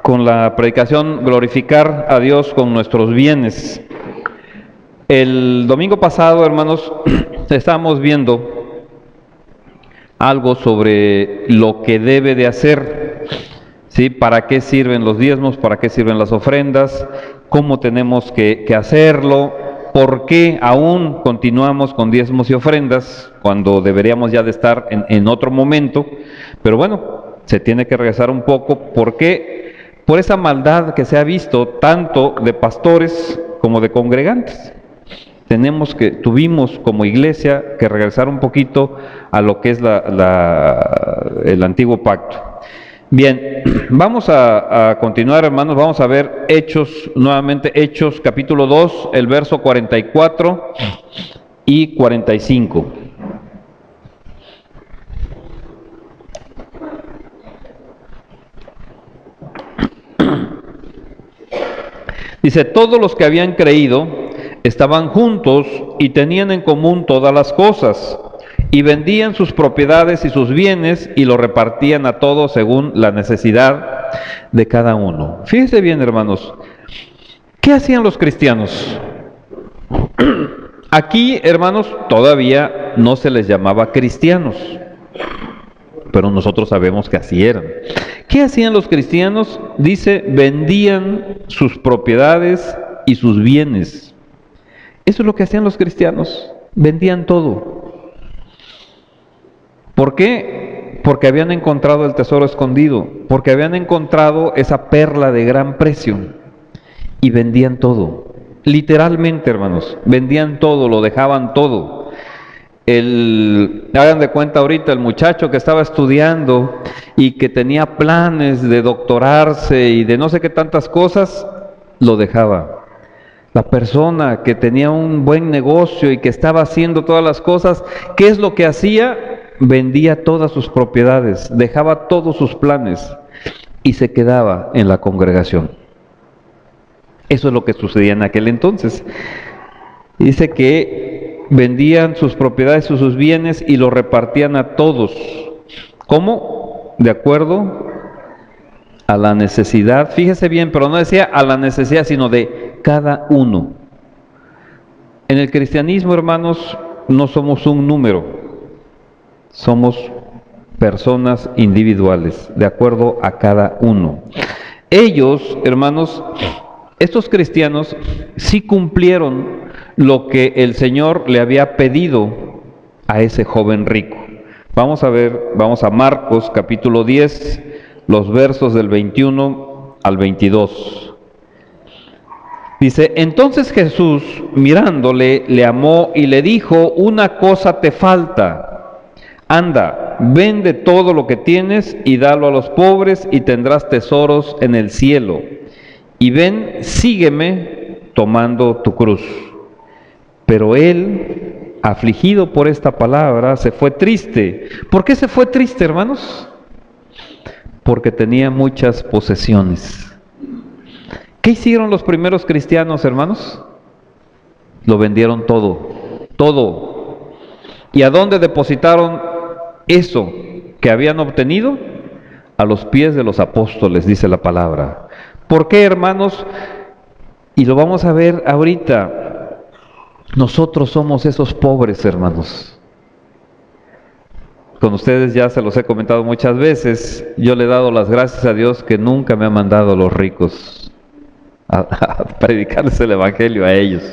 con la predicación Glorificar a Dios con nuestros bienes. El domingo pasado, hermanos, estábamos viendo algo sobre lo que debe de hacer, ¿sí? ¿Para qué sirven los diezmos? ¿Para qué sirven las ofrendas? ¿Cómo tenemos que hacerlo? ¿Por qué aún continuamos con diezmos y ofrendas cuando deberíamos ya de estar en otro momento? Pero bueno, se tiene que regresar un poco. ¿Por qué? Por esa maldad que se ha visto tanto de pastores como de congregantes. Tuvimos como iglesia que regresar un poquito a lo que es el antiguo pacto. Bien, vamos a continuar, hermanos. Vamos a ver Hechos, nuevamente Hechos capítulo 2, el verso 44 y 45. Dice: todos los que habían creído estaban juntos y tenían en común todas las cosas, y vendían sus propiedades y sus bienes y lo repartían a todos según la necesidad de cada uno. Fíjense bien, hermanos, ¿qué hacían los cristianos? Aquí, hermanos, todavía no se les llamaba cristianos, pero nosotros sabemos que así eran. ¿Qué hacían los cristianos? Dice, vendían sus propiedades y sus bienes. Eso es lo que hacían los cristianos, vendían todo. ¿Por qué? Porque habían encontrado el tesoro escondido, porque habían encontrado esa perla de gran precio y vendían todo. Literalmente, hermanos, vendían todo, lo dejaban todo. Hagan de cuenta ahorita el muchacho que estaba estudiando y que tenía planes de doctorarse y de no sé qué tantas cosas, lo dejaba. La persona que tenía un buen negocio y que estaba haciendo todas las cosas, ¿qué es lo que hacía? Vendía todas sus propiedades, dejaba todos sus planes y se quedaba en la congregación. Eso es lo que sucedía en aquel entonces. Dice que vendían sus propiedades y sus bienes y lo repartían a todos. ¿Cómo? De acuerdo a la necesidad. Fíjese bien, pero no decía a la necesidad, sino de cada uno. En el cristianismo, hermanos, no somos un número. Somos personas individuales, de acuerdo a cada uno. Ellos, hermanos, estos cristianos sí cumplieron lo que el Señor le había pedido a ese joven rico. Vamos a Marcos capítulo 10, los versos del 21 al 22. Dice: entonces Jesús, mirándole, le amó y le dijo: una cosa te falta. Anda, vende todo lo que tienes y dalo a los pobres y tendrás tesoros en el cielo. Y ven, sígueme tomando tu cruz. Pero él, afligido por esta palabra, se fue triste. ¿Por qué se fue triste, hermanos? Porque tenía muchas posesiones. ¿Qué hicieron los primeros cristianos, hermanos? Lo vendieron todo, todo. ¿Y a dónde depositaron eso que habían obtenido? A los pies de los apóstoles, dice la palabra. ¿Por qué, hermanos? Y lo vamos a ver ahorita. Nosotros somos esos pobres, hermanos. Con ustedes ya se los he comentado muchas veces. Yo le he dado las gracias a Dios que nunca me ha mandado a los ricos a predicarles el evangelio a ellos.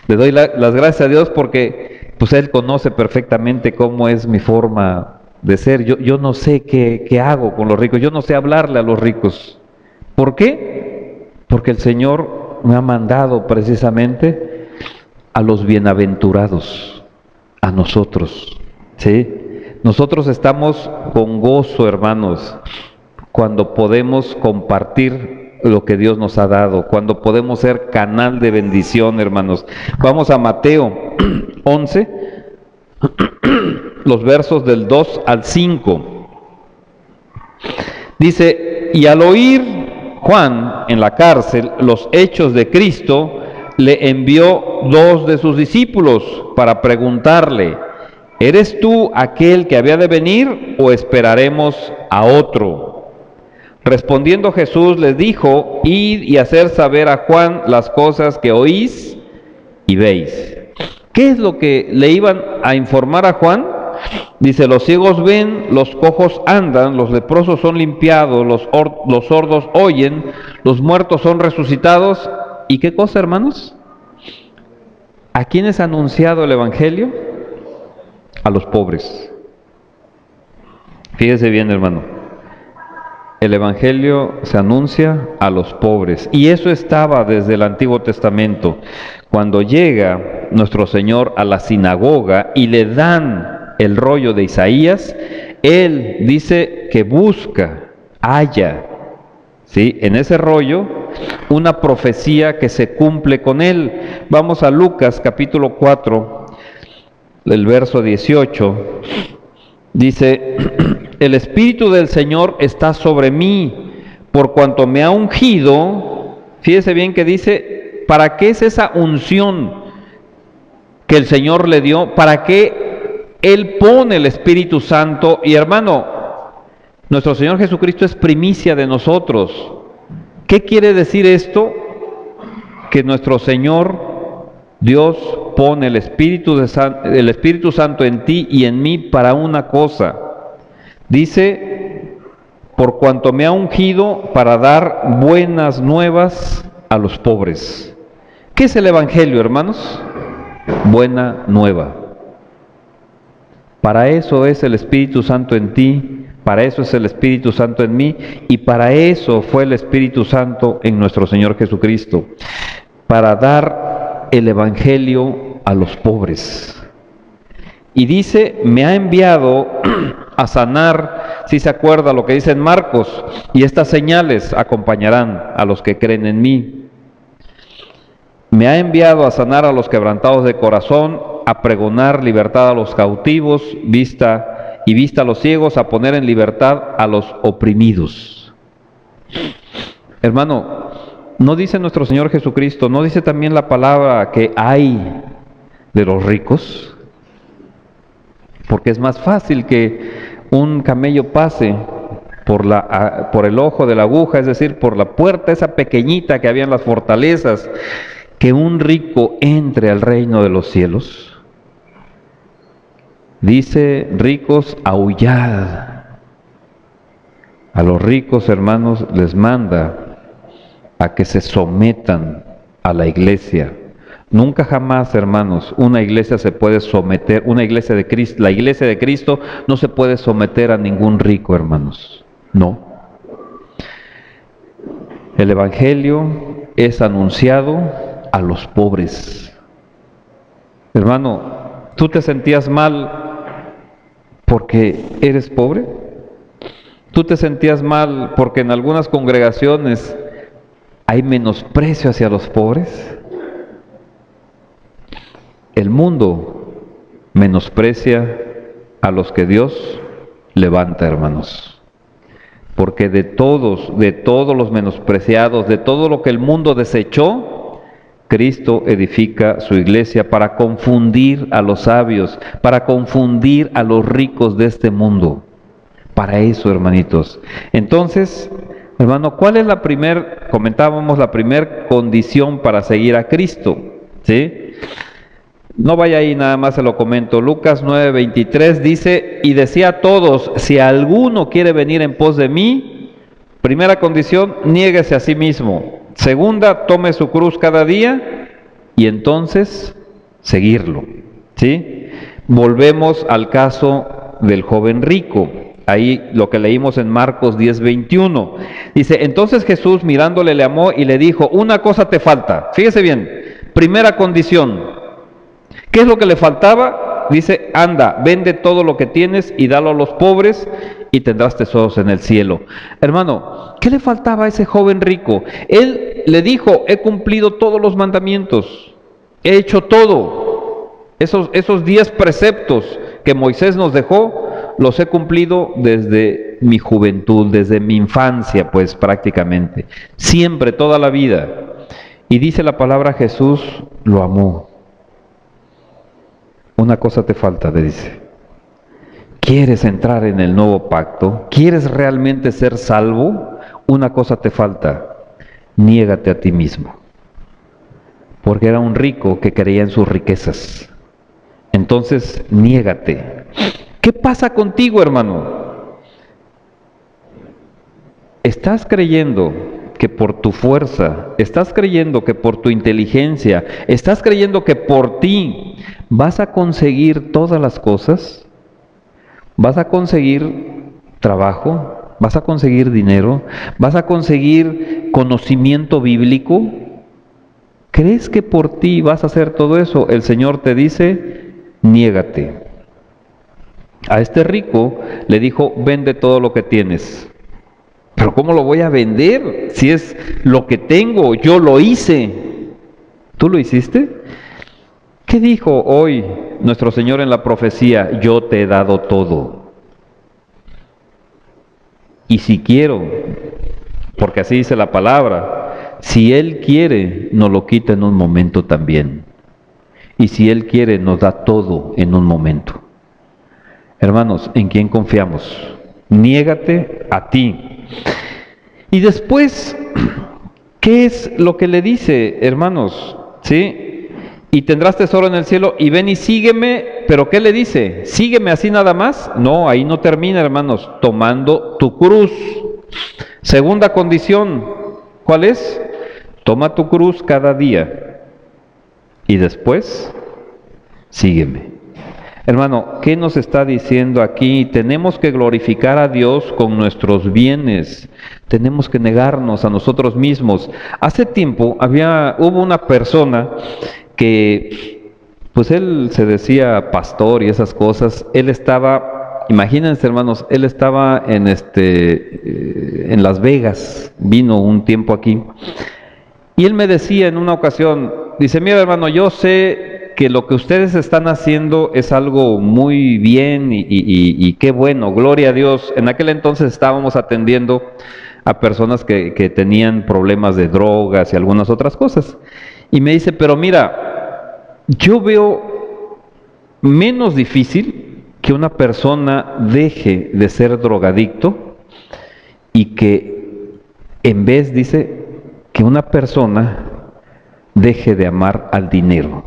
Le doy las gracias a Dios porque pues Él conoce perfectamente cómo es mi forma de ser. Yo no sé qué hago con los ricos. Yo no sé hablarle a los ricos. ¿Por qué? Porque el Señor me ha mandado precisamente a los bienaventurados, a nosotros, ¿sí? Nosotros estamos con gozo, hermanos, cuando podemos compartir lo que Dios nos ha dado, cuando podemos ser canal de bendición, hermanos. Vamos a Mateo 11, los versos del 2 al 5. Dice: y al oír Juan en la cárcel los hechos de Cristo, le envió 2 de sus discípulos para preguntarle: ¿eres tú aquel que había de venir o esperaremos a otro? Respondiendo Jesús les dijo: id y hacer saber a Juan las cosas que oís y veis. ¿Qué es lo que le iban a informar a Juan? Dice: los ciegos ven, los cojos andan, los leprosos son limpiados, los sordos oyen, los muertos son resucitados. ¿Y qué cosa, hermanos? ¿A quién es anunciado el Evangelio? A los pobres. Fíjese bien, hermano. El Evangelio se anuncia a los pobres. Y eso estaba desde el Antiguo Testamento. Cuando llega nuestro Señor a la sinagoga y le dan el rollo de Isaías, Él dice que busca, halla, ¿sí?, en ese rollo una profecía que se cumple con Él. Vamos a Lucas capítulo 4, el verso 18. Dice: el Espíritu del Señor está sobre mí, por cuanto me ha ungido. Fíjese bien que dice, ¿para qué es esa unción que el Señor le dio? ¿Para qué Él pone el Espíritu Santo? Y hermano, nuestro Señor Jesucristo es primicia de nosotros. ¿Qué quiere decir esto? Que nuestro Señor Dios pone el Espíritu Santo en ti y en mí para una cosa. Dice: por cuanto me ha ungido para dar buenas nuevas a los pobres. ¿Qué es el Evangelio, hermanos? Buena nueva. Para eso es el Espíritu Santo en ti, para eso es el Espíritu Santo en mí, y para eso fue el Espíritu Santo en nuestro Señor Jesucristo, para dar el Evangelio a los pobres. Y dice: me ha enviado a sanar, si se acuerda lo que dice en Marcos, y estas señales acompañarán a los que creen en mí. Me ha enviado a sanar a los quebrantados de corazón, a pregonar libertad a los cautivos, vista a los ciegos, a poner en libertad a los oprimidos. Hermano, ¿no dice nuestro Señor Jesucristo, no dice también la palabra que hay de los ricos? Porque es más fácil que un camello pase por el ojo de la aguja, es decir, por la puerta esa pequeñita que había en las fortalezas, que un rico entre al reino de los cielos. Dice: ricos, aullad. A los ricos, hermanos, les manda a que se sometan a la iglesia. Nunca jamás, hermanos, una iglesia se puede someter, una iglesia de Cristo, la iglesia de Cristo no se puede someter a ningún rico, hermanos. No. El Evangelio es anunciado a los pobres. Hermano, ¿tú te sentías mal porque eres pobre? ¿Tú te sentías mal porque en algunas congregaciones hay menosprecio hacia los pobres? El mundo menosprecia a los que Dios levanta, hermanos. Porque de todos los menospreciados, de todo lo que el mundo desechó, Cristo edifica su iglesia para confundir a los sabios, para confundir a los ricos de este mundo. Para eso, hermanitos. Entonces, hermano, ¿cuál es comentábamos la primera condición para seguir a Cristo? ¿Sí? No vaya ahí, nada más se lo comento. Lucas 9:23 dice: y decía a todos, si alguno quiere venir en pos de mí, primera condición, niéguese a sí mismo. Segunda, tome su cruz cada día y entonces seguirlo. ¿Sí? Volvemos al caso del joven rico. Ahí lo que leímos en Marcos 10:21. Dice: entonces Jesús mirándole le amó y le dijo: una cosa te falta. Fíjese bien, primera condición. ¿Qué es lo que le faltaba? Dice: anda, vende todo lo que tienes y dalo a los pobres y tendrás tesoros en el cielo. Hermano, ¿qué le faltaba a ese joven rico? Él le dijo: he cumplido todos los mandamientos, he hecho todo. Esos 10 preceptos que Moisés nos dejó, los he cumplido desde mi juventud, desde mi infancia, pues prácticamente. Siempre, toda la vida. Y dice la palabra: Jesús lo amó. Una cosa te falta, le dice. ¿Quieres entrar en el nuevo pacto? ¿Quieres realmente ser salvo? una cosa te falta, niégate a ti mismo. Porque era un rico que creía en sus riquezas. Entonces, niégate. ¿Qué pasa contigo, hermano? ¿Estás creyendo que por tu fuerza, estás creyendo que por tu inteligencia, estás creyendo que por ti vas a conseguir todas las cosas? ¿Vas a conseguir trabajo? ¿Vas a conseguir dinero? ¿Vas a conseguir conocimiento bíblico? ¿Crees que por ti vas a hacer todo eso? El Señor te dice, niégate. A este rico le dijo, vende todo lo que tienes. Pero ¿cómo lo voy a vender? Si es lo que tengo, yo lo hice. ¿Tú lo hiciste? ¿Qué dijo hoy nuestro Señor en la profecía? Yo te he dado todo. Y si quiero, porque así dice la palabra, si Él quiere, nos lo quita en un momento también. Y si Él quiere, nos da todo en un momento. Hermanos, ¿en quién confiamos? Niégate a ti. Y después, ¿qué es lo que le dice, hermanos? ¿Sí? Y tendrás tesoro en el cielo y ven y sígueme, pero ¿qué le dice? ¿Sígueme así nada más? No, ahí no termina, hermanos, tomando tu cruz. Segunda condición, ¿cuál es? Toma tu cruz cada día y después sígueme. Hermano, ¿qué nos está diciendo aquí? Tenemos que glorificar a Dios con nuestros bienes. Tenemos que negarnos a nosotros mismos. Hace tiempo hubo una persona que, pues él se decía pastor y esas cosas. Él estaba, imagínense hermanos, él estaba en Las Vegas, vino un tiempo aquí. Y él me decía en una ocasión, dice, mira hermano, yo sé que lo que ustedes están haciendo es algo muy bien y qué bueno, gloria a Dios. En aquel entonces estábamos atendiendo a personas que tenían problemas de drogas y algunas otras cosas. Y me dice, pero mira, yo veo menos difícil que una persona deje de ser drogadicto y que en vez, dice, que una persona deje de amar al dinero.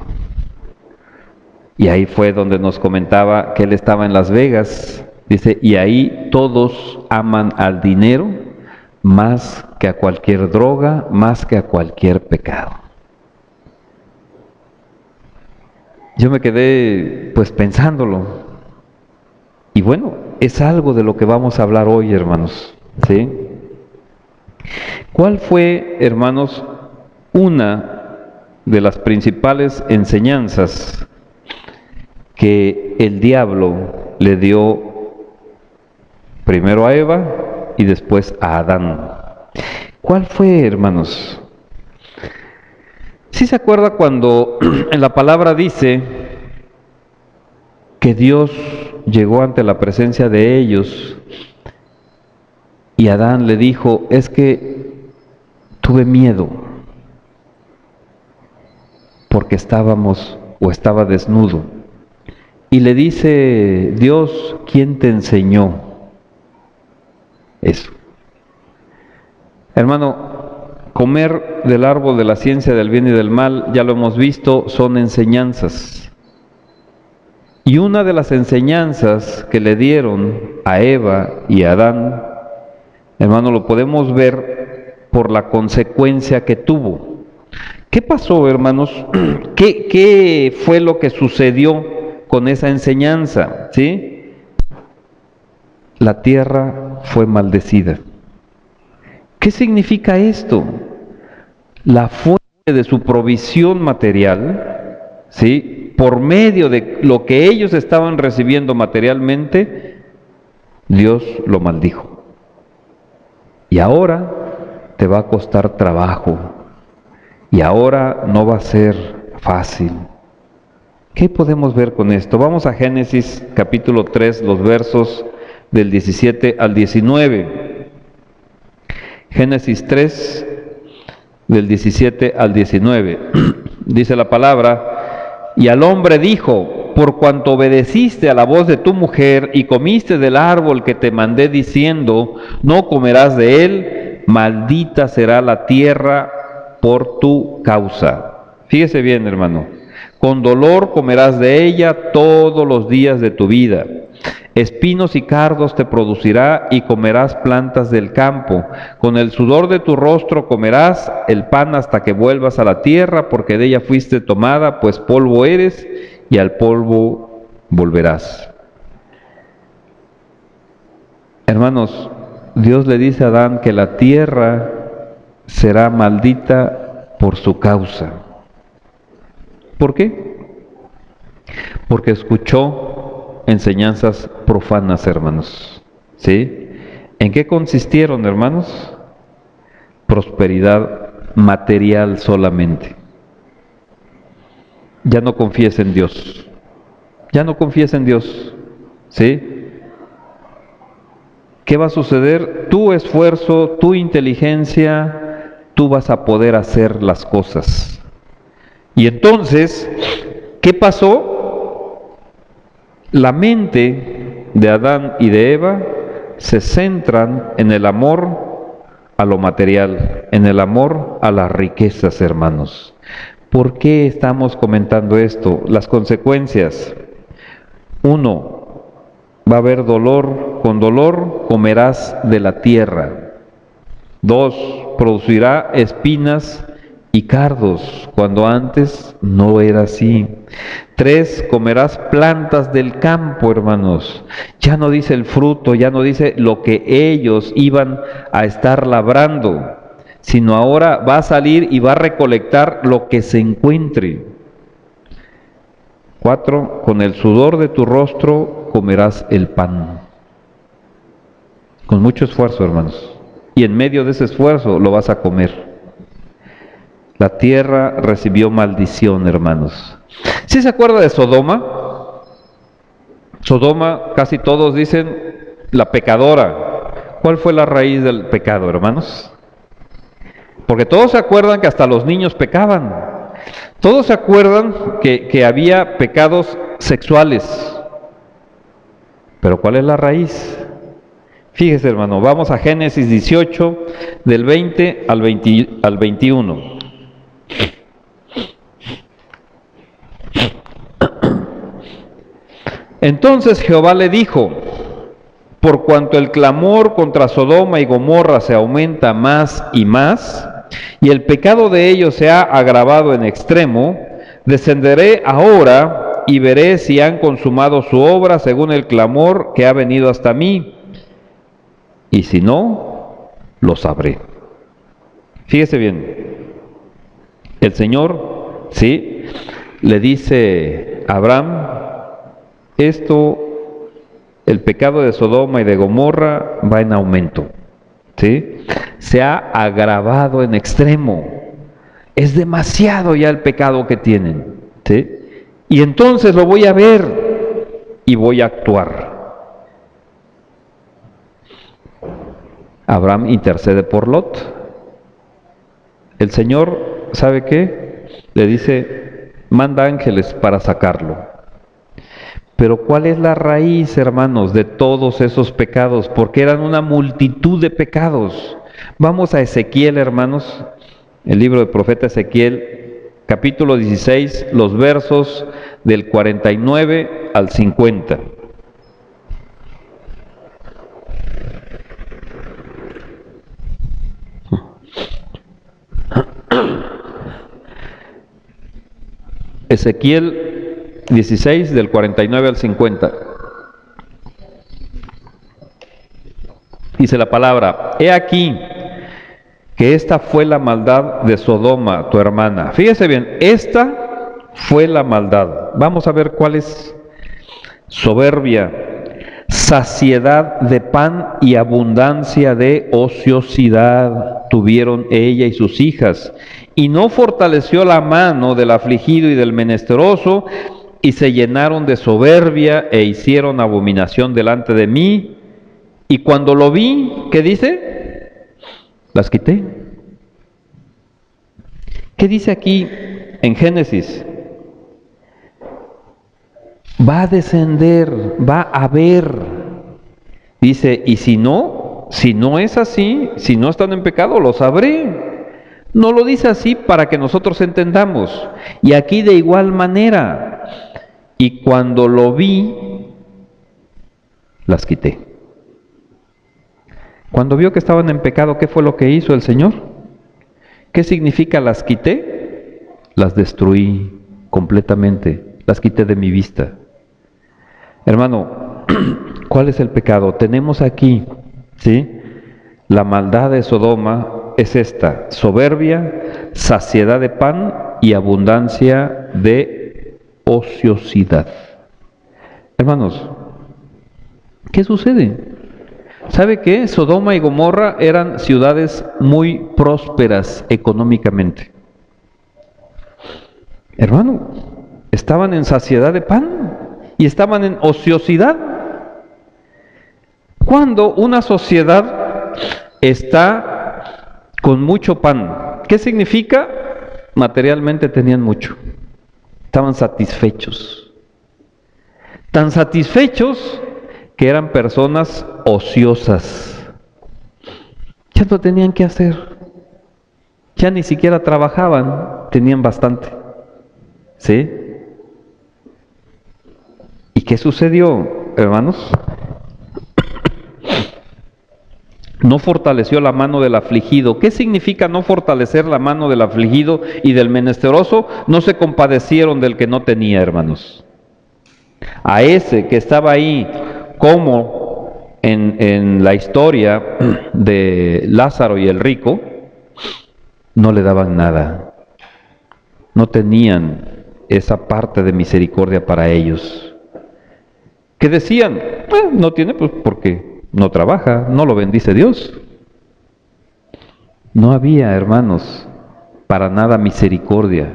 Y ahí fue donde nos comentaba que él estaba en Las Vegas, dice, y ahí todos aman al dinero más que a cualquier droga, más que a cualquier pecado. Yo me quedé pues pensándolo. Y bueno, es algo de lo que vamos a hablar hoy, hermanos, ¿sí? ¿Cuál fue, hermanos, una de las principales enseñanzas que el diablo le dio primero a Eva y después a Adán? ¿Cuál fue, hermanos? ¿Sí se acuerda cuando en la palabra dice que Dios llegó ante la presencia de ellos y Adán le dijo, es que tuve miedo porque estaba desnudo? Y le dice Dios, ¿quién te enseñó eso? Hermano, comer del árbol de la ciencia del bien y del mal, ya lo hemos visto, son enseñanzas. Y una de las enseñanzas que le dieron a Eva y a Adán, hermano, lo podemos ver por la consecuencia que tuvo. ¿Qué pasó, hermanos? ¿Qué fue lo que sucedió con esa enseñanza? ¿Sí? La tierra fue maldecida. ¿Qué significa esto? La fuente de su provisión material, ¿sí?, por medio de lo que ellos estaban recibiendo materialmente, Dios lo maldijo. Y ahora te va a costar trabajo. Y ahora no va a ser fácil. ¿Qué podemos ver con esto? Vamos a Génesis capítulo 3, los versos del 17 al 19. Génesis 3, del 17 al 19. Dice la palabra, y al hombre dijo, por cuanto obedeciste a la voz de tu mujer y comiste del árbol que te mandé diciendo, no comerás de él, maldita será la tierra por tu causa. Fíjese bien, hermano. Con dolor comerás de ella todos los días de tu vida. Espinos y cardos te producirá y comerás plantas del campo. Con el sudor de tu rostro comerás el pan hasta que vuelvas a la tierra, porque de ella fuiste tomada, pues polvo eres y al polvo volverás. Hermanos, Dios le dice a Adán que la tierra será maldita por su causa. ¿Por qué? Porque escuchó enseñanzas profanas, hermanos. ¿Sí? ¿En qué consistieron, hermanos? Prosperidad material solamente. Ya no confíes en Dios. Ya no confíes en Dios. ¿Sí? ¿Qué va a suceder? Tu esfuerzo, tu inteligencia, tú vas a poder hacer las cosas. Y entonces, ¿qué pasó? La mente de Adán y de Eva se centran en el amor a lo material, en el amor a las riquezas, hermanos. ¿Por qué estamos comentando esto? Las consecuencias. 1. Va a haber dolor, con dolor comerás de la tierra. 2. Producirá espinas y cardos, cuando antes no era así. 3. Comerás plantas del campo, hermanos. Ya no dice el fruto, ya no dice lo que ellos iban a estar labrando, sino ahora va a salir y va a recolectar lo que se encuentre. 4. Con el sudor de tu rostro comerás el pan. Con mucho esfuerzo, hermanos. Y en medio de ese esfuerzo lo vas a comer. La tierra recibió maldición, hermanos. ¿Sí se acuerda de Sodoma? Sodoma, casi todos dicen, la pecadora. ¿Cuál fue la raíz del pecado, hermanos? Porque todos se acuerdan que hasta los niños pecaban. Todos se acuerdan que había pecados sexuales. Pero ¿cuál es la raíz? Fíjese, hermano, vamos a Génesis 18, del 20 al 21. Entonces Jehová le dijo: por cuanto el clamor contra Sodoma y Gomorra se aumenta más y más, y el pecado de ellos se ha agravado en extremo, descenderé ahora y veré si han consumado su obra según el clamor que ha venido hasta mí, y si no, lo sabré. Fíjese bien, el Señor, ¿sí?, le dice a Abraham, el pecado de Sodoma y de Gomorra va en aumento, ¿sí? Se ha agravado en extremo. Es demasiado ya el pecado que tienen, ¿sí? Y entonces lo voy a ver y voy a actuar. Abraham intercede por Lot. El Señor, ¿sabe qué? Le dice, manda ángeles para sacarlo. Pero ¿cuál es la raíz, hermanos, de todos esos pecados? Porque eran una multitud de pecados. Vamos a Ezequiel, hermanos, el libro del profeta Ezequiel, capítulo 16, los versos del 49 al 50. Ezequiel 16, del 49 al 50. Dice la palabra: he aquí que esta fue la maldad de Sodoma, tu hermana. Fíjese bien, esta fue la maldad. Vamos a ver cuál es. Soberbia, saciedad de pan y abundancia de ociosidad tuvieron ella y sus hijas, y no fortaleció la mano del afligido y del menesteroso, y se llenaron de soberbia e hicieron abominación delante de mí. Y cuando lo vi, ¿qué dice? Las quité. ¿Qué dice aquí en Génesis? Va a descender, va a ver. Dice, y si no, si no es así, si no están en pecado, lo sabré. No lo dice así para que nosotros entendamos. Y aquí de igual manera. Y cuando lo vi, las quité. Cuando vio que estaban en pecado, ¿qué fue lo que hizo el Señor? ¿Qué significa las quité? Las destruí completamente, las quité de mi vista. Hermano, ¿cuál es el pecado? Tenemos aquí, ¿sí? La maldad de Sodoma es esta: soberbia, saciedad de pan y abundancia de ociosidad. Hermanos, ¿qué sucede? ¿Sabe qué? Sodoma y Gomorra eran ciudades muy prósperas económicamente. Hermano, estaban en saciedad de pan y estaban en ociosidad. Cuando una sociedad está con mucho pan, ¿qué significa? Materialmente tenían mucho, estaban satisfechos. Tan satisfechos que eran personas ociosas. Ya no tenían que hacer, ya ni siquiera trabajaban, tenían bastante. ¿Sí? ¿Y qué sucedió, hermanos? No fortaleció la mano del afligido. ¿Qué significa no fortalecer la mano del afligido y del menesteroso? No se compadecieron del que no tenía, hermanos. A ese que estaba ahí, como en la historia de Lázaro y el rico, no le daban nada. No tenían esa parte de misericordia para ellos. ¿Qué decían? No tiene, pues porque no trabaja, no lo bendice Dios. No había, hermanos, para nada misericordia,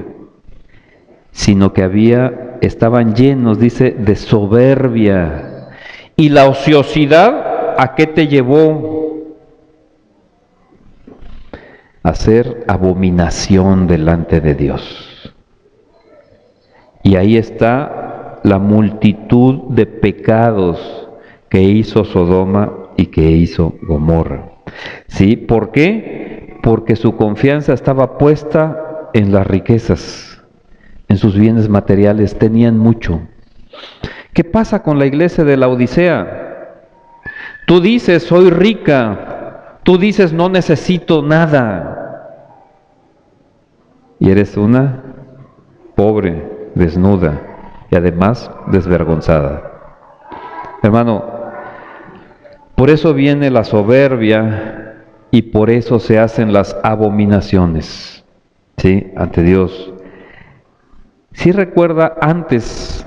sino que estaban llenos, dice, de soberbia. ¿Y la ociosidad a qué te llevó? A hacer abominación delante de Dios. Y ahí está la multitud de pecados que hizo Sodoma y que hizo Gomorra. ¿Sí? ¿Por qué? Porque su confianza estaba puesta en las riquezas, en sus bienes materiales, tenían mucho. ¿Qué pasa con la iglesia de la Odisea? Tú dices, soy rica, tú dices, no necesito nada, y eres una pobre, desnuda y además desvergonzada. Hermano, por eso viene la soberbia y por eso se hacen las abominaciones, ¿sí? Ante Dios. ¿Sí recuerda antes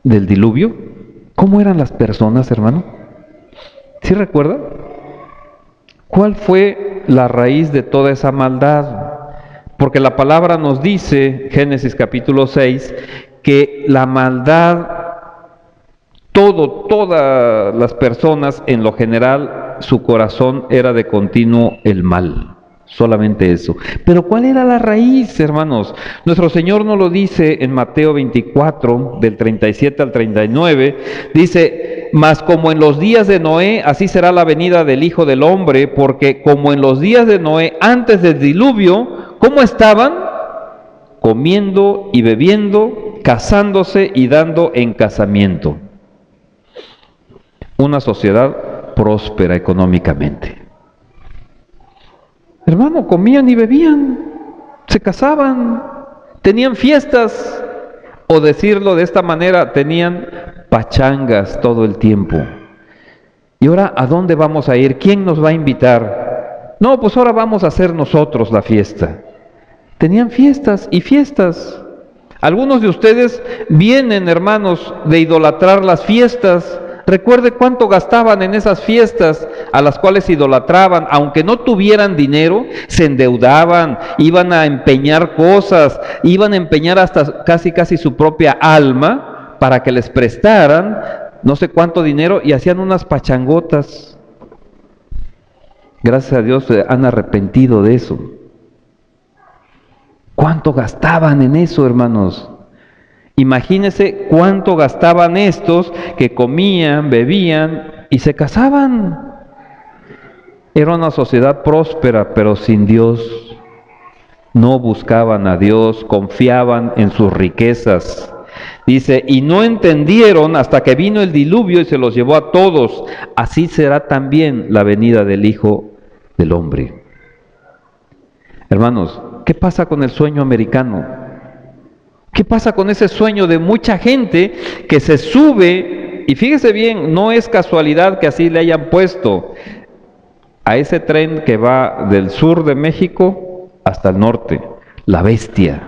del diluvio cómo eran las personas, hermano? ¿Sí recuerda? ¿Cuál fue la raíz de toda esa maldad? Porque la palabra nos dice, Génesis capítulo 6, que la maldad, todas las personas en lo general, su corazón era de continuo el mal, solamente eso. Pero ¿cuál era la raíz, hermanos? Nuestro Señor nos lo dice en Mateo 24, del 37 al 39, dice, mas como en los días de Noé, así será la venida del Hijo del Hombre, porque como en los días de Noé, antes del diluvio, ¿cómo estaban? Comiendo y bebiendo, casándose y dando en casamiento. Una sociedad próspera económicamente. Hermano, comían y bebían, se casaban, tenían fiestas, o decirlo de esta manera, tenían pachangas todo el tiempo. ¿Y ahora a dónde vamos a ir? ¿Quién nos va a invitar? No, pues ahora vamos a hacer nosotros la fiesta. Tenían fiestas y fiestas. Algunos de ustedes vienen, hermanos, de idolatrar las fiestas. Recuerde cuánto gastaban en esas fiestas a las cuales idolatraban. Aunque no tuvieran dinero, se endeudaban, iban a empeñar cosas, iban a empeñar hasta casi su propia alma para que les prestaran no sé cuánto dinero y hacían unas pachangotas. Gracias a Dios se han arrepentido de eso. ¿Cuánto gastaban en eso, hermanos? Imagínense cuánto gastaban estos que comían, bebían y se casaban. Era una sociedad próspera, pero sin Dios. No buscaban a Dios, confiaban en sus riquezas. Dice, y no entendieron hasta que vino el diluvio y se los llevó a todos. Así será también la venida del Hijo del Hombre. Hermanos, ¿qué pasa con el sueño americano? ¿Qué pasa con ese sueño de mucha gente que se sube? Y fíjese bien, no es casualidad que así le hayan puesto a ese tren que va del sur de México hasta el norte, la Bestia.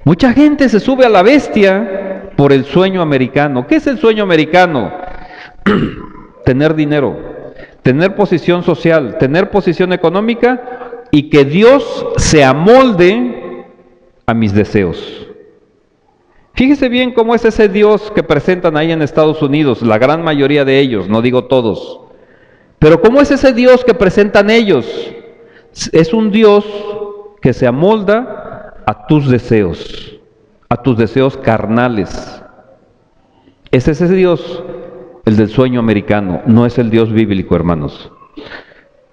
Mucha gente se sube a la Bestia por el sueño americano. ¿Qué es el sueño americano? Tener dinero, tener posición social, tener posición económica y que Dios se amolde a mis deseos. Fíjese bien cómo es ese Dios que presentan ahí en Estados Unidos, la gran mayoría de ellos, no digo todos. Pero cómo es ese Dios que presentan ellos. Es un Dios que se amolda a tus deseos carnales. Es ese Dios, el del sueño americano, no es el Dios bíblico, hermanos.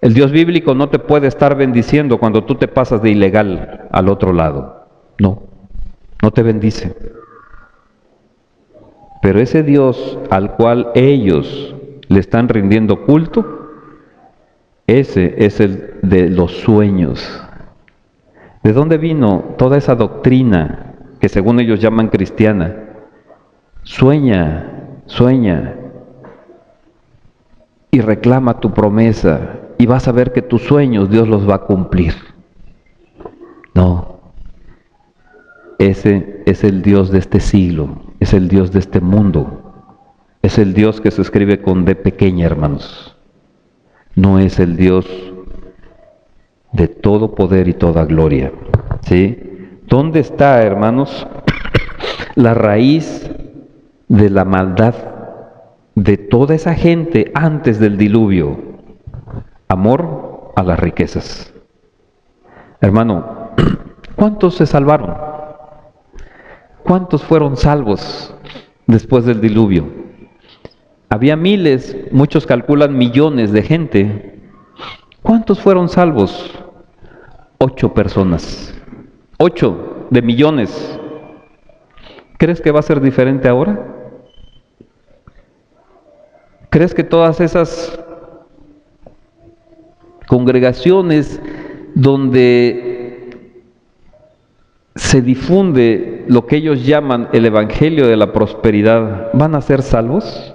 El Dios bíblico no te puede estar bendiciendo cuando tú te pasas de ilegal al otro lado. No, no te bendice. Pero ese Dios al cual ellos le están rindiendo culto, ese es el de los sueños. ¿De dónde vino toda esa doctrina que según ellos llaman cristiana? Sueña, sueña y reclama tu promesa y vas a ver que tus sueños Dios los va a cumplir. No, ese es el Dios de este siglo, es el Dios de este mundo, es el Dios que se escribe con D pequeña, hermanos. No es el Dios de todo poder y toda gloria. ¿Sí? ¿Dónde está, hermanos, la raíz de la maldad de toda esa gente antes del diluvio? Amor a las riquezas. Hermano, ¿cuántos se salvaron? ¿Cuántos fueron salvos después del diluvio? Había miles, muchos calculan millones de gente. ¿Cuántos fueron salvos? 8 personas. 8 de millones. ¿Crees que va a ser diferente ahora? ¿Crees que todas esas congregaciones donde se difunde lo que ellos llaman el evangelio de la prosperidad van a ser salvos?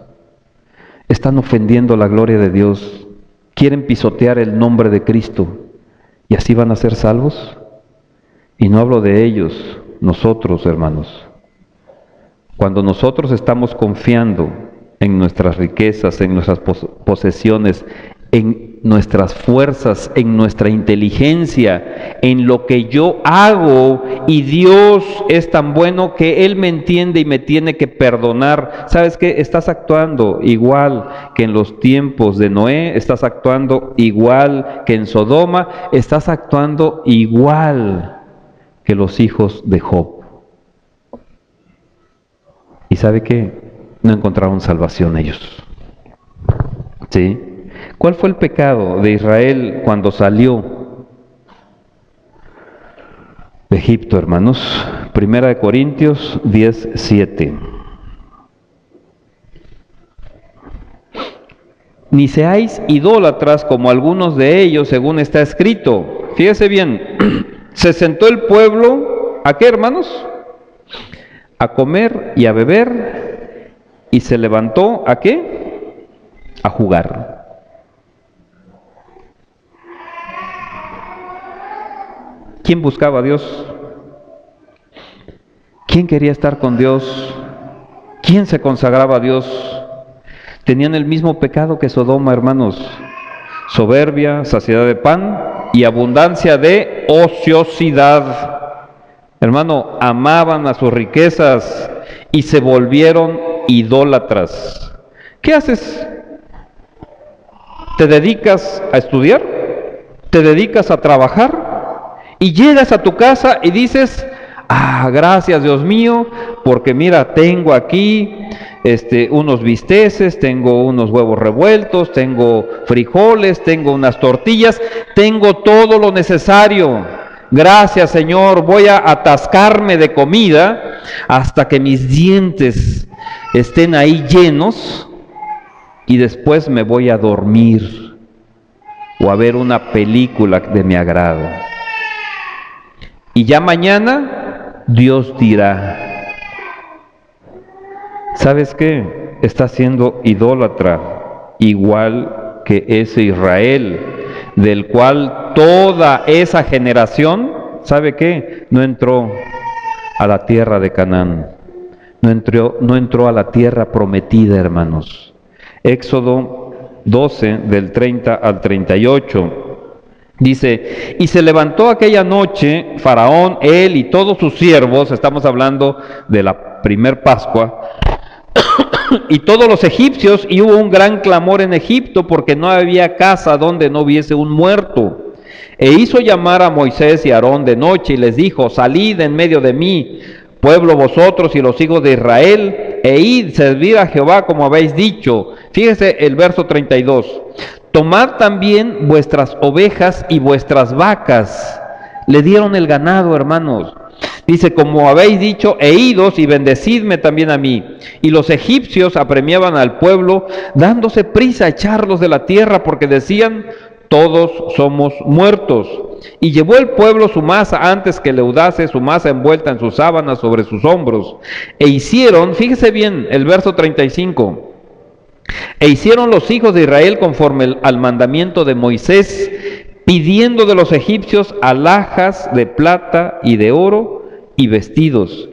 Están ofendiendo la gloria de Dios, quieren pisotear el nombre de Cristo y así van a ser salvos. Y no hablo de ellos, nosotros, hermanos. Cuando nosotros estamos confiando en nuestras riquezas, en nuestras posesiones, en nuestras fuerzas, en nuestra inteligencia, en lo que yo hago, y Dios es tan bueno que Él me entiende y me tiene que perdonar. ¿Sabes qué? Estás actuando igual que en los tiempos de Noé, estás actuando igual que en Sodoma, estás actuando igual que los hijos de Job. ¿Y sabe qué? No encontraron salvación ellos. ¿Sí? ¿Cuál fue el pecado de Israel cuando salió de Egipto, hermanos? 1 Corintios 10:7. Ni seáis idólatras como algunos de ellos, según está escrito. Fíjese bien, se sentó el pueblo, ¿a qué, hermanos? A comer y a beber, y se levantó, ¿a qué? A jugar. ¿Quién buscaba a Dios? ¿Quién quería estar con Dios? ¿Quién se consagraba a Dios? Tenían el mismo pecado que Sodoma, hermanos. Soberbia, saciedad de pan y abundancia de ociosidad. Hermano, amaban a sus riquezas y se volvieron idólatras. ¿Qué haces? ¿Te dedicas a estudiar? ¿Te dedicas a trabajar? Y llegas a tu casa y dices, Ah, gracias Dios mío, porque mira, tengo aquí unos bisteces, tengo unos huevos revueltos, tengo frijoles, tengo unas tortillas, tengo todo lo necesario. Gracias Señor, voy a atascarme de comida hasta que mis dientes estén ahí llenos y después me voy a dormir o a ver una película de mi agrado. Y ya mañana Dios dirá. ¿Sabes qué? Está siendo idólatra, igual que ese Israel, del cual toda esa generación, ¿sabe qué? No entró a la tierra de Canaán, no entró a la tierra prometida, hermanos. Éxodo 12, del 30 al 38. Dice, y se levantó aquella noche Faraón, él y todos sus siervos, estamos hablando de la primer Pascua, y todos los egipcios, y hubo un gran clamor en Egipto, porque no había casa donde no hubiese un muerto. E hizo llamar a Moisés y a Aarón de noche, y les dijo, salid en medio de mí, pueblo vosotros y los hijos de Israel, e id, servid a Jehová como habéis dicho. Fíjese el verso 32. Tomad también vuestras ovejas y vuestras vacas. Le dieron el ganado, hermanos. Dice, como habéis dicho, e idos y bendecidme también a mí. Y los egipcios apremiaban al pueblo, dándose prisa a echarlos de la tierra, porque decían, todos somos muertos. Y llevó el pueblo su masa antes que leudase, su masa envuelta en sus sábanas sobre sus hombros. E hicieron, fíjese bien el verso 35, e hicieron los hijos de Israel conforme al mandamiento de Moisés, pidiendo de los egipcios alhajas de plata y de oro y vestidos.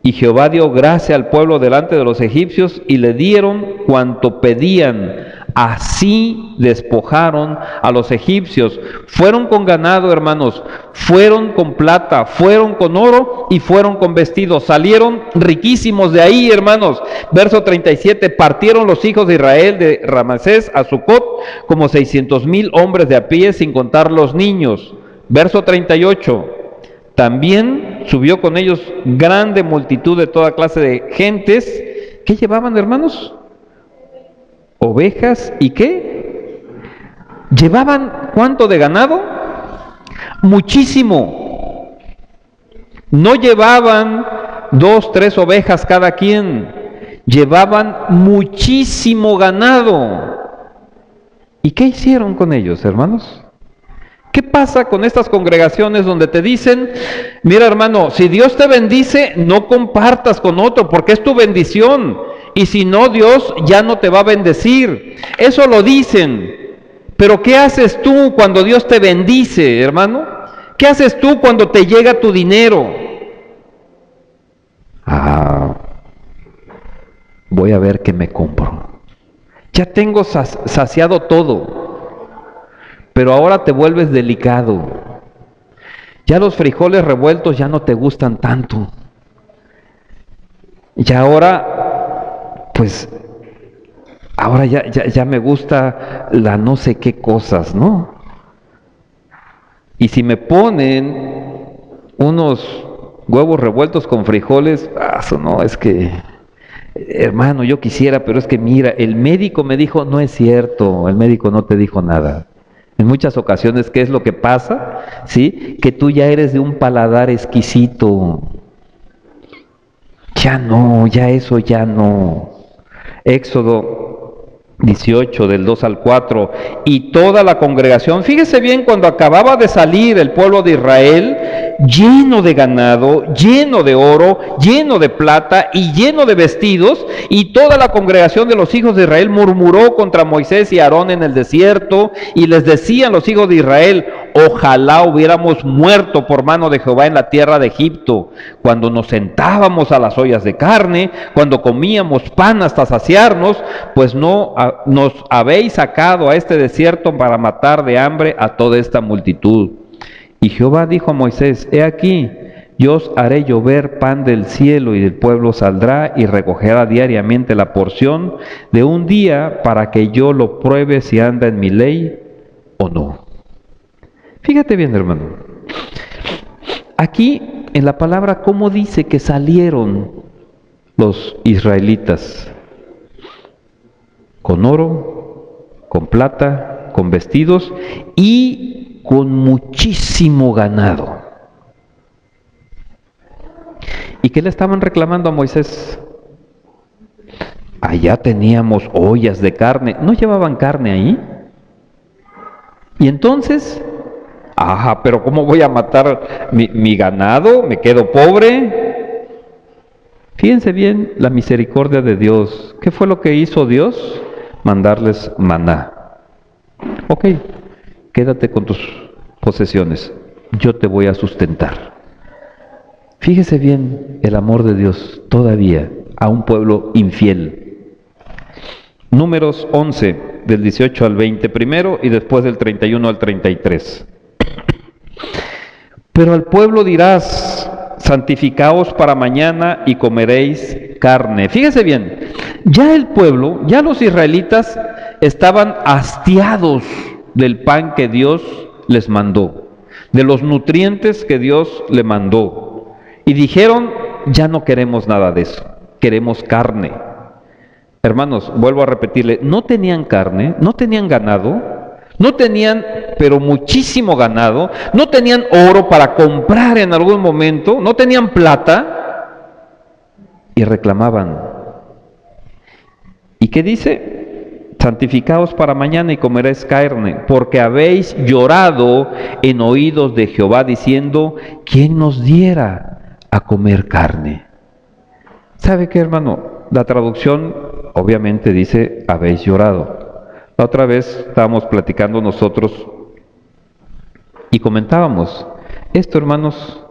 Y Jehová dio gracia al pueblo delante de los egipcios y le dieron cuanto pedían. Así despojaron a los egipcios. Fueron con ganado, hermanos, fueron con plata, fueron con oro y fueron con vestidos. Salieron riquísimos de ahí, hermanos. Verso 37, partieron los hijos de Israel de Ramsés a Sucot como 600,000 hombres de a pie, sin contar los niños. Verso 38, también subió con ellos grande multitud de toda clase de gentes. ¿Qué llevaban, hermanos? Ovejas y ¿qué? ¿Llevaban cuánto de ganado? Muchísimo. No llevaban 2, 3 ovejas cada quien, llevaban muchísimo ganado. ¿Y qué hicieron con ellos, hermanos? ¿Qué pasa con estas congregaciones donde te dicen, mira hermano, si Dios te bendice, no compartas con otro porque es tu bendición? Y si no, Dios ya no te va a bendecir. Eso lo dicen. Pero ¿qué haces tú cuando Dios te bendice, hermano? ¿Qué haces tú cuando te llega tu dinero? Voy a ver qué me compro. Ya tengo saciado todo. Pero ahora te vuelves delicado. Ya los frijoles revueltos ya no te gustan tanto. Y ahora, pues, ahora ya me gusta la no sé qué cosas, ¿no? Y si me ponen unos huevos revueltos con frijoles, eso no, es que, hermano, yo quisiera, pero es que mira, el médico me dijo, no es cierto, el médico no te dijo nada. En muchas ocasiones, ¿qué es lo que pasa? ¿Sí? Que tú ya eres de un paladar exquisito. Ya no, ya eso ya no. Éxodo 18, del 2 al 4, y toda la congregación, fíjese bien, cuando acababa de salir el pueblo de Israel, lleno de ganado, lleno de oro, lleno de plata y lleno de vestidos, y toda la congregación de los hijos de Israel murmuró contra Moisés y Aarón en el desierto, y les decían los hijos de Israel, ojalá hubiéramos muerto por mano de Jehová en la tierra de Egipto, cuando nos sentábamos a las ollas de carne, cuando comíamos pan hasta saciarnos, pues no nos habéis sacado a este desierto para matar de hambre a toda esta multitud. Y Jehová dijo a Moisés, he aquí, yo os haré llover pan del cielo, y el pueblo saldrá y recogerá diariamente la porción de un día, para que yo lo pruebe si anda en mi ley o no. Fíjate bien, hermano. Aquí en la palabra, ¿cómo dice que salieron los israelitas? Con oro, con plata, con vestidos y con muchísimo ganado. ¿Y qué le estaban reclamando a Moisés? Allá teníamos ollas de carne. ¿No llevaban carne ahí? Y entonces, pero ¿cómo voy a matar mi ganado? ¿Me quedo pobre? Fíjense bien la misericordia de Dios. ¿Qué fue lo que hizo Dios? Mandarles maná. Ok, quédate con tus posesiones. Yo te voy a sustentar. Fíjese bien el amor de Dios todavía a un pueblo infiel. Números 11, del 18 al 20 primero y después del 31 al 33. Pero al pueblo dirás, santificaos para mañana y comeréis carne. Fíjese bien, ya el pueblo, ya los israelitas estaban hastiados del pan que Dios les mandó, de los nutrientes que Dios le mandó. Y dijeron, ya no queremos nada de eso, queremos carne. Hermanos, vuelvo a repetirle, no tenían carne, no tenían ganado, no tenían, pero muchísimo ganado, no tenían oro para comprar en algún momento, no tenían plata, y reclamaban. ¿Y qué dice? Santificaos para mañana y comeréis carne, porque habéis llorado en oídos de Jehová, diciendo, ¿quién nos diera a comer carne? ¿Sabe qué, hermano? La traducción obviamente dice, habéis llorado. La otra vez estábamos platicando nosotros y comentábamos, esto, hermanos,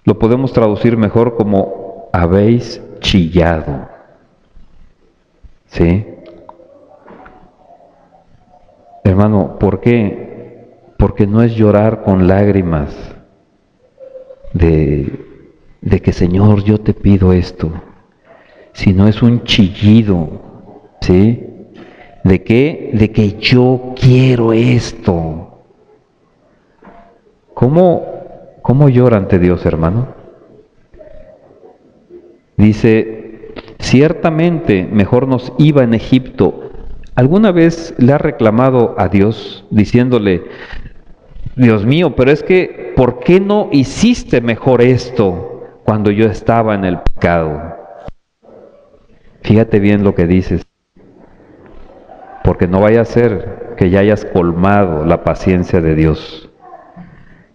lo podemos traducir mejor como habéis chillado. ¿Sí? Hermano, ¿por qué? Porque no es llorar con lágrimas de que, Señor, yo te pido esto, sino es un chillido, ¿sí? ¿De qué? De que yo quiero esto. ¿Cómo llora ante Dios, hermano? Dice, ciertamente mejor nos iba en Egipto. ¿Alguna vez le ha reclamado a Dios diciéndole, Dios mío, pero es que, ¿por qué no hiciste mejor esto cuando yo estaba en el pecado? Fíjate bien lo que dices, porque no vaya a ser que ya hayas colmado la paciencia de Dios.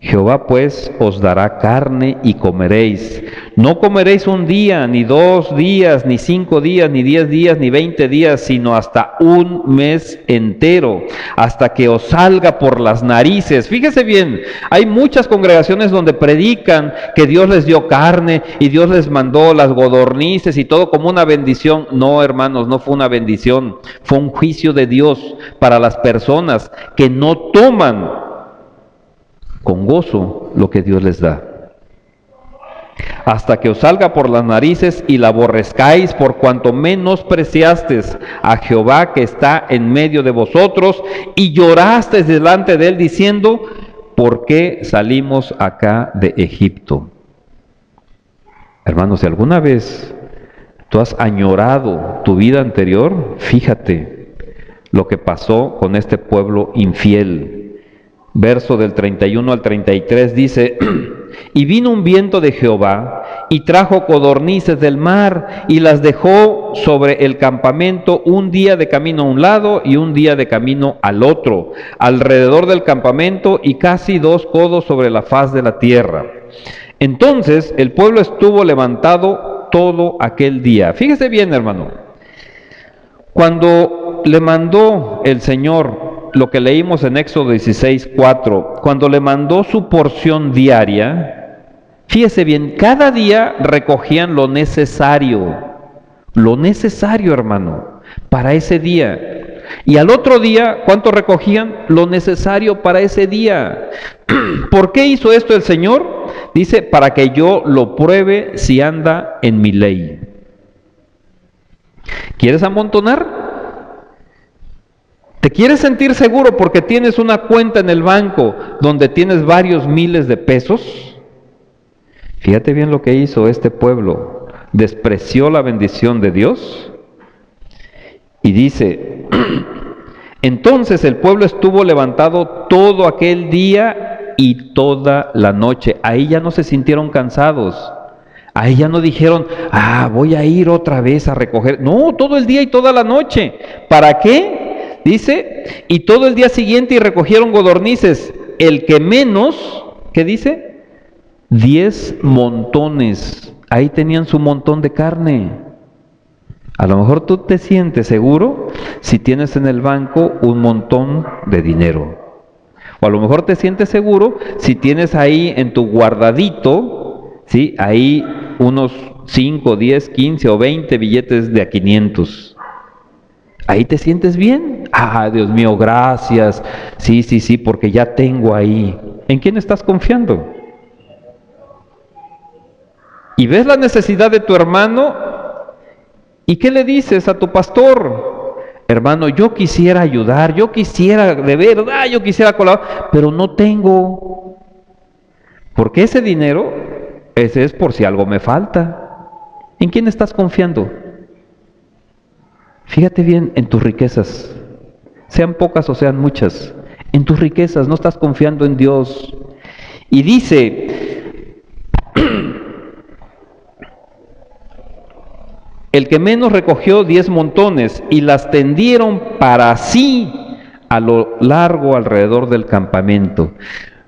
Jehová pues os dará carne y comeréis. No comeréis un día, ni 2 días, ni 5 días, ni 10 días, ni 20 días, sino hasta un mes entero, hasta que os salga por las narices. Fíjese bien, hay muchas congregaciones donde predican que Dios les dio carne y Dios les mandó las codornices y todo como una bendición. No, hermanos, no fue una bendición, fue un juicio de Dios para las personas que no toman con gozo lo que Dios les da. Hasta que os salga por las narices y la aborrezcáis, por cuanto menospreciasteis a Jehová que está en medio de vosotros, y llorasteis delante de él diciendo, ¿por qué salimos acá de Egipto? Hermanos, si alguna vez tú has añorado tu vida anterior, fíjate lo que pasó con este pueblo infiel. Verso del 31 al 33 dice, y vino un viento de Jehová, y trajo codornices del mar, y las dejó sobre el campamento un día de camino a un lado, y un día de camino al otro, alrededor del campamento, y casi 2 codos sobre la faz de la tierra. Entonces el pueblo estuvo levantado todo aquel día. Fíjese bien, hermano, cuando le mandó el Señor, lo que leímos en Éxodo 16:4, cuando le mandó su porción diaria, fíjese bien, cada día recogían lo necesario, hermano, para ese día. Y al otro día, ¿cuánto recogían? Lo necesario para ese día. ¿Por qué hizo esto el Señor? Dice, para que yo lo pruebe si anda en mi ley. ¿Quieres amontonar? ¿Te quieres sentir seguro porque tienes una cuenta en el banco donde tienes varios miles de pesos? Fíjate bien lo que hizo este pueblo. Despreció la bendición de Dios y dice, entonces el pueblo estuvo levantado todo aquel día y toda la noche. Ahí ya no se sintieron cansados. Ahí ya no dijeron, voy a ir otra vez a recoger. No, todo el día y toda la noche. ¿Para qué? Dice, y todo el día siguiente y recogieron codornices. El que menos, ¿qué dice? 10 montones. Ahí tenían su montón de carne. A lo mejor tú te sientes seguro si tienes en el banco un montón de dinero. O a lo mejor te sientes seguro si tienes ahí en tu guardadito, ¿sí? Ahí unos 5, 10, 15 o 20 billetes de a 500. ¿Ahí te sientes bien? Dios mío, gracias. Sí, porque ya tengo ahí. ¿En quién estás confiando? Y ves la necesidad de tu hermano, ¿y qué le dices a tu pastor? Hermano, yo quisiera ayudar, yo quisiera, de verdad, yo quisiera colaborar, pero no tengo. Porque ese dinero, ese es por si algo me falta. ¿En quién estás confiando? Fíjate bien en tus riquezas, sean pocas o sean muchas. En tus riquezas no estás confiando en Dios. Y dice, el que menos recogió 10 montones y las tendieron para sí a lo largo alrededor del campamento.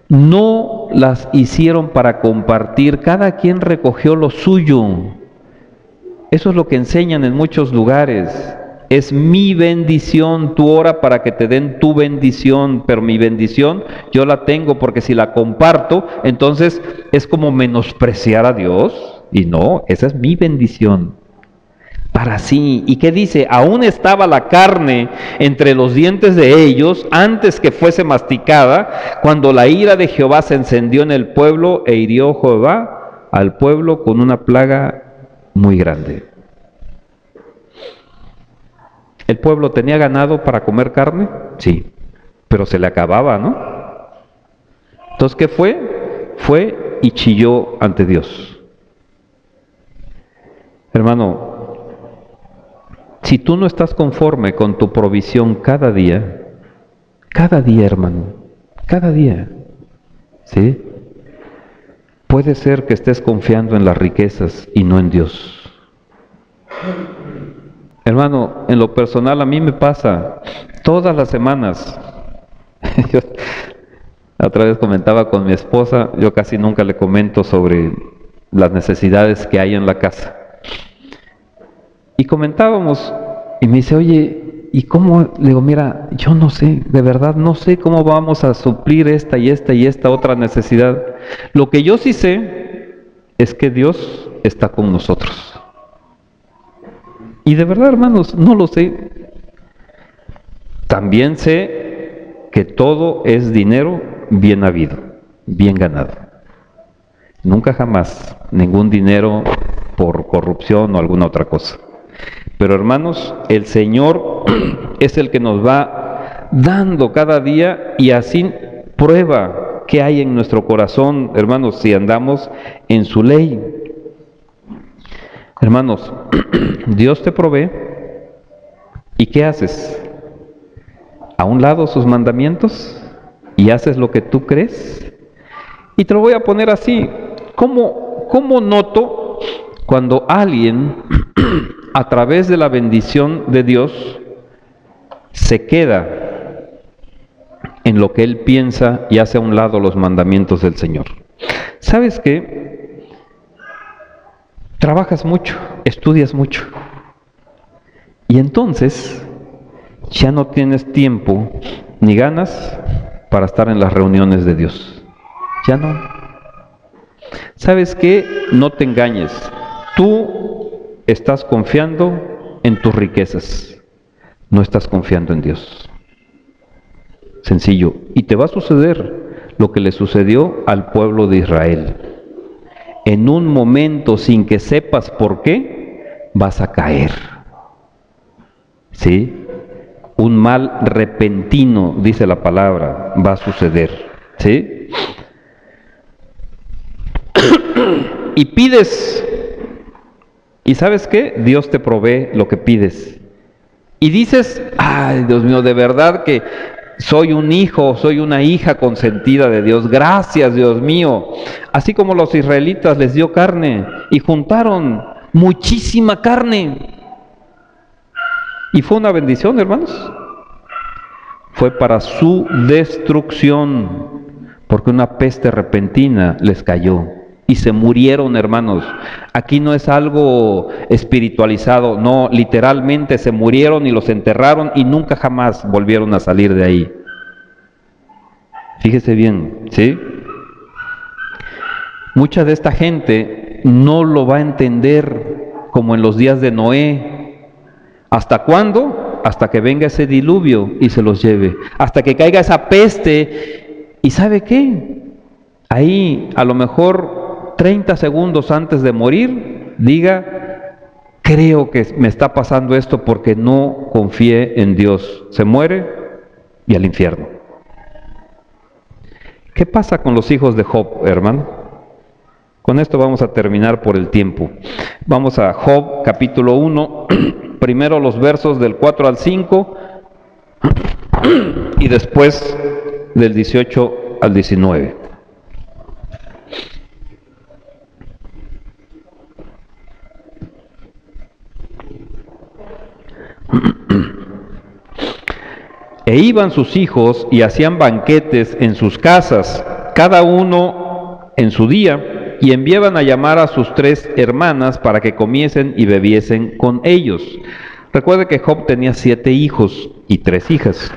No las hicieron para compartir, cada quien recogió lo suyo. Eso es lo que enseñan en muchos lugares. Es mi bendición, tú ora para que te den tu bendición, pero mi bendición yo la tengo porque si la comparto, entonces es como menospreciar a Dios. Y no, esa es mi bendición. Para sí. ¿Y qué dice? Aún estaba la carne entre los dientes de ellos antes que fuese masticada, cuando la ira de Jehová se encendió en el pueblo e hirió Jehová al pueblo con una plaga muy grande. ¿El pueblo tenía ganado para comer carne? Sí, pero se le acababa, ¿no? Entonces, ¿qué fue? Fue y chilló ante Dios. Hermano, si tú no estás conforme con tu provisión cada día, hermano, cada día, ¿sí? Puede ser que estés confiando en las riquezas y no en Dios. Hermano, en lo personal a mí me pasa todas las semanas. Yo otra vez comentaba con mi esposa, yo casi nunca le comento sobre las necesidades que hay en la casa. Y comentábamos, y me dice, oye, ¿y cómo? Le digo, mira, yo no sé, de verdad no sé cómo vamos a suplir esta y esta otra necesidad. Lo que yo sí sé es que Dios está con nosotros. Y de verdad, hermanos, no lo sé. También sé que todo es dinero bien habido, bien ganado. Nunca jamás ningún dinero por corrupción o alguna otra cosa. Pero hermanos, el Señor es el que nos va dando cada día y así prueba qué hay en nuestro corazón, hermanos, si andamos en su ley. Hermanos, Dios te provee ¿y qué haces? A un lado sus mandamientos y haces lo que tú crees. Y te lo voy a poner así, ¿cómo noto cuando alguien a través de la bendición de Dios se queda en lo que él piensa y hace a un lado los mandamientos del Señor? ¿Sabes qué? Trabajas mucho, estudias mucho y entonces ya no tienes tiempo ni ganas para estar en las reuniones de Dios. Ya no. ¿Sabes qué? No te engañes. Tú estás confiando en tus riquezas, no estás confiando en Dios. Sencillo. Y te va a suceder lo que le sucedió al pueblo de Israel. En un momento, sin que sepas por qué, vas a caer. ¿Sí? Un mal repentino, dice la palabra, va a suceder. ¿Sí? y pides. ¿Y sabes qué? Dios te provee lo que pides. Y dices, ay, Dios mío, de verdad que soy un hijo, soy una hija consentida de Dios. Gracias, Dios mío. Así como los israelitas les dio carne y juntaron muchísima carne. Y fue una bendición, hermanos. Fue para su destrucción, porque una peste repentina les cayó y se murieron, hermanos. Aquí no es algo espiritualizado, no, literalmente se murieron y los enterraron y nunca jamás volvieron a salir de ahí. Fíjese bien, ¿sí? Mucha de esta gente no lo va a entender como en los días de Noé. ¿Hasta cuándo? Hasta que venga ese diluvio y se los lleve. Hasta que caiga esa peste. ¿Y sabe qué? Ahí, a lo mejor 30 segundos antes de morir, diga, creo que me está pasando esto porque no confié en Dios. Se muere y al infierno. ¿Qué pasa con los hijos de Job, hermano? Con esto vamos a terminar por el tiempo. Vamos a Job, capítulo 1, primero los versos del 4 al 5 y después del 18 al 19. E iban sus hijos y hacían banquetes en sus casas, cada uno en su día, y enviaban a llamar a sus 3 hermanas para que comiesen y bebiesen con ellos. Recuerde que Job tenía 7 hijos y 3 hijas.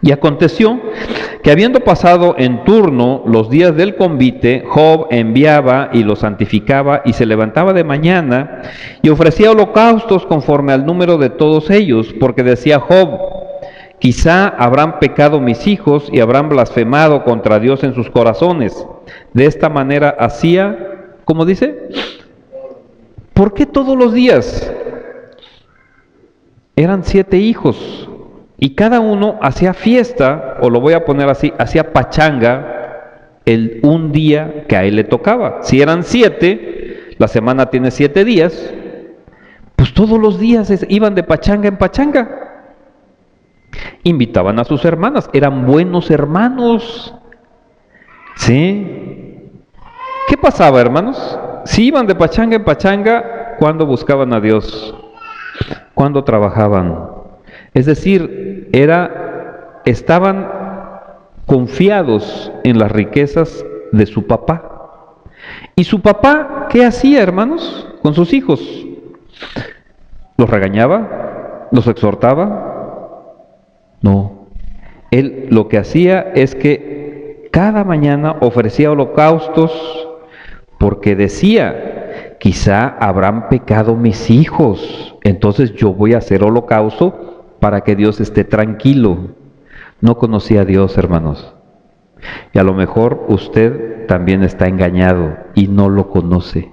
Y aconteció que habiendo pasado en turno los días del convite, Job enviaba y los santificaba y se levantaba de mañana y ofrecía holocaustos conforme al número de todos ellos, porque decía Job, quizá habrán pecado mis hijos y habrán blasfemado contra Dios en sus corazones. De esta manera hacía, ¿cómo dice? ¿Por qué todos los días? Eran 7 hijos y cada uno hacía fiesta, o lo voy a poner así, hacía pachanga un día que a él le tocaba. Si eran 7, la semana tiene 7 días, pues todos los días iban de pachanga en pachanga. Invitaban a sus hermanas, eran buenos hermanos. ¿Sí? ¿Qué pasaba, hermanos? Si iban de pachanga en pachanga, ¿cuándo buscaban a Dios? ¿Cuándo trabajaban? Es decir, estaban confiados en las riquezas de su papá. ¿Y su papá qué hacía, hermanos, con sus hijos? ¿Los regañaba? ¿Los exhortaba? No, él lo que hacía es que cada mañana ofrecía holocaustos porque decía, quizá habrán pecado mis hijos, entonces yo voy a hacer holocausto para que Dios esté tranquilo. No conocía a Dios, hermanos. Y a lo mejor usted también está engañado y no lo conoce.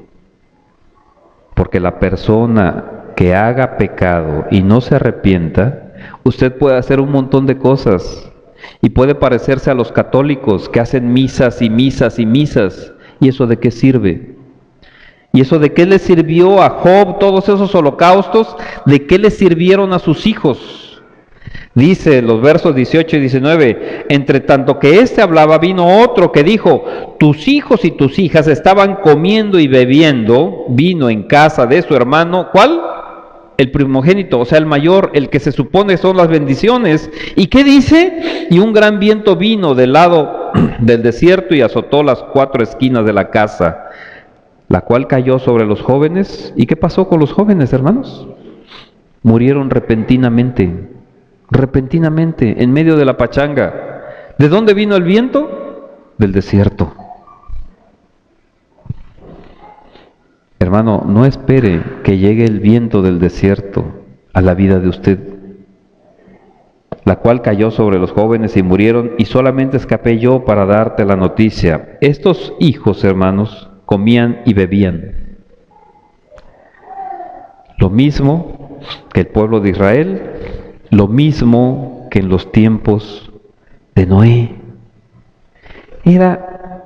Porque la persona que haga pecado y no se arrepienta, usted puede hacer un montón de cosas y puede parecerse a los católicos que hacen misas y misas y misas. ¿Y eso de qué sirve? ¿Y eso de qué le sirvió a Job todos esos holocaustos? ¿De qué le sirvieron a sus hijos? Dice los versos 18 y 19, entre tanto que éste hablaba, vino otro que dijo, tus hijos y tus hijas estaban comiendo y bebiendo vino en casa de su hermano, ¿cuál? El primogénito, o sea, el mayor, el que se supone son las bendiciones. ¿Y qué dice? Y un gran viento vino del lado del desierto y azotó las 4 esquinas de la casa, la cual cayó sobre los jóvenes. ¿Y qué pasó con los jóvenes, hermanos? Murieron repentinamente, en medio de la pachanga. ¿De dónde vino el viento? Del desierto. Hermano, no espere que llegue el viento del desierto a la vida de usted, la cual cayó sobre los jóvenes y murieron, y solamente escapé yo para darte la noticia. Estos hijos, hermanos, comían y bebían. Lo mismo que el pueblo de Israel, lo mismo que en los tiempos de Noé. Era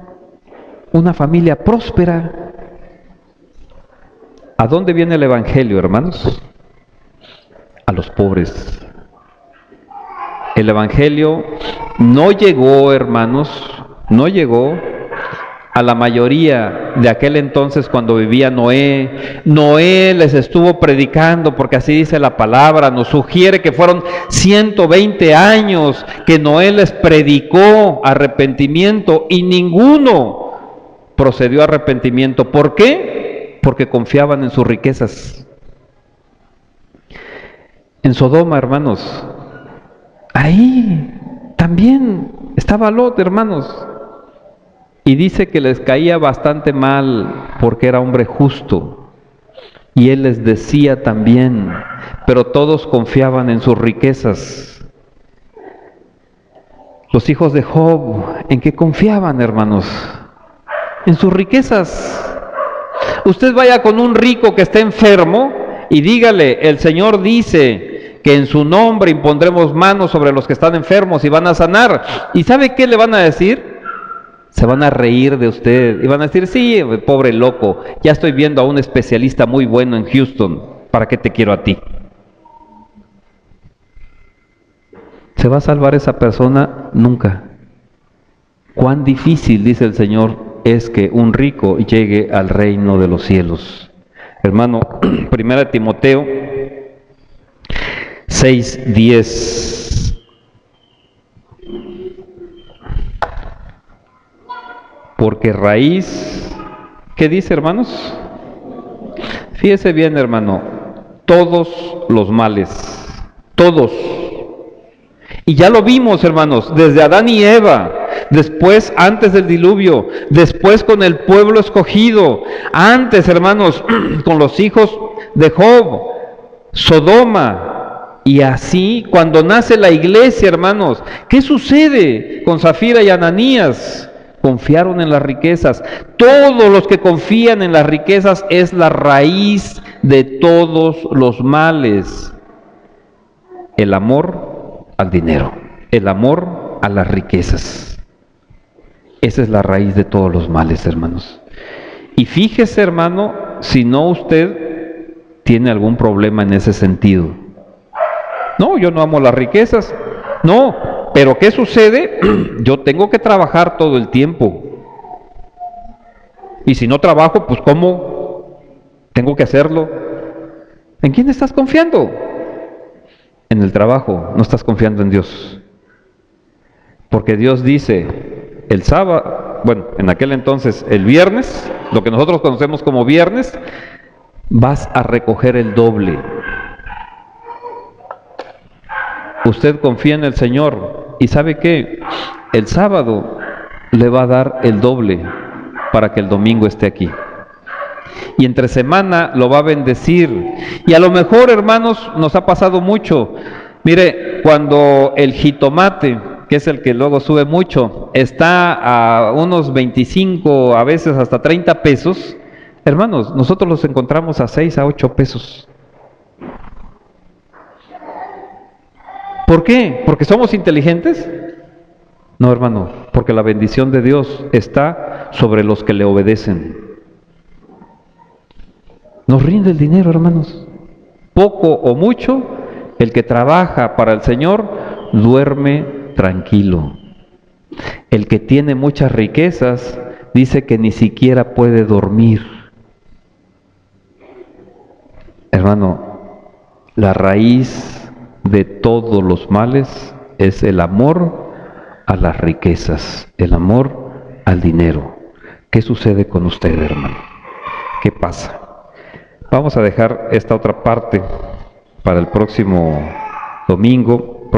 una familia próspera, ¿A dónde viene el Evangelio, hermanos? A los pobres. El Evangelio no llegó, hermanos, no llegó a la mayoría de aquel entonces cuando vivía Noé. Noé les estuvo predicando, porque así dice la palabra, nos sugiere que fueron 120 años que Noé les predicó arrepentimiento y ninguno procedió a arrepentimiento. ¿Por qué? Porque confiaban en sus riquezas. En Sodoma, hermanos, ahí también estaba Lot, hermanos. Y dice que les caía bastante mal porque era hombre justo. Y él les decía también, pero todos confiaban en sus riquezas. Los hijos de Job, ¿en qué confiaban, hermanos? En sus riquezas. Usted vaya con un rico que esté enfermo y dígale, el Señor dice que en su nombre impondremos manos sobre los que están enfermos y van a sanar. ¿Y sabe qué le van a decir? Se van a reír de usted y van a decir, sí, pobre loco, ya estoy viendo a un especialista muy bueno en Houston, ¿para qué te quiero a ti? ¿Se va a salvar esa persona? Nunca. Cuán difícil, dice el Señor, es que un rico llegue al reino de los cielos. Hermano, 1 Timoteo 6:10. Porque raíz, ¿qué dice, hermanos? Fíjese bien, hermano, todos los males, todos. Y ya lo vimos, hermanos, desde Adán y Eva, después antes del diluvio, después con el pueblo escogido, antes, hermanos, con los hijos de Job, Sodoma, y así cuando nace la iglesia, hermanos, ¿qué sucede con Zafira y Ananías? Confiaron en las riquezas. Todos los que confían en las riquezas es la raíz de todos los males. El amor al dinero, el amor a las riquezas. Esa es la raíz de todos los males, hermanos. Y fíjese, hermano, si no usted tiene algún problema en ese sentido. No, yo no amo las riquezas. No. Pero ¿qué sucede? Yo tengo que trabajar todo el tiempo. Y si no trabajo, pues ¿cómo? Tengo que hacerlo. ¿En quién estás confiando? En el trabajo, no estás confiando en Dios. Porque Dios dice, el sábado, bueno, en aquel entonces, el viernes, lo que nosotros conocemos como viernes, vas a recoger el doble. Usted confía en el Señor y ¿sabe qué? El sábado le va a dar el doble para que el domingo esté aquí. Y entre semana lo va a bendecir. Y a lo mejor, hermanos, nos ha pasado mucho. Mire, cuando el jitomate, que es el que luego sube mucho, está a unos 25, a veces hasta 30 pesos, hermanos, nosotros los encontramos a 6 a 8 pesos. ¿Por qué? ¿Porque somos inteligentes? No, hermano, porque la bendición de Dios está sobre los que le obedecen. Nos rinde el dinero, hermanos. Poco o mucho, el que trabaja para el Señor duerme tranquilo. El que tiene muchas riquezas dice que ni siquiera puede dormir. Hermano, la raíz de todos los males es el amor a las riquezas, el amor al dinero. ¿Qué sucede con usted, hermano? ¿Qué pasa? Vamos a dejar esta otra parte para el próximo domingo.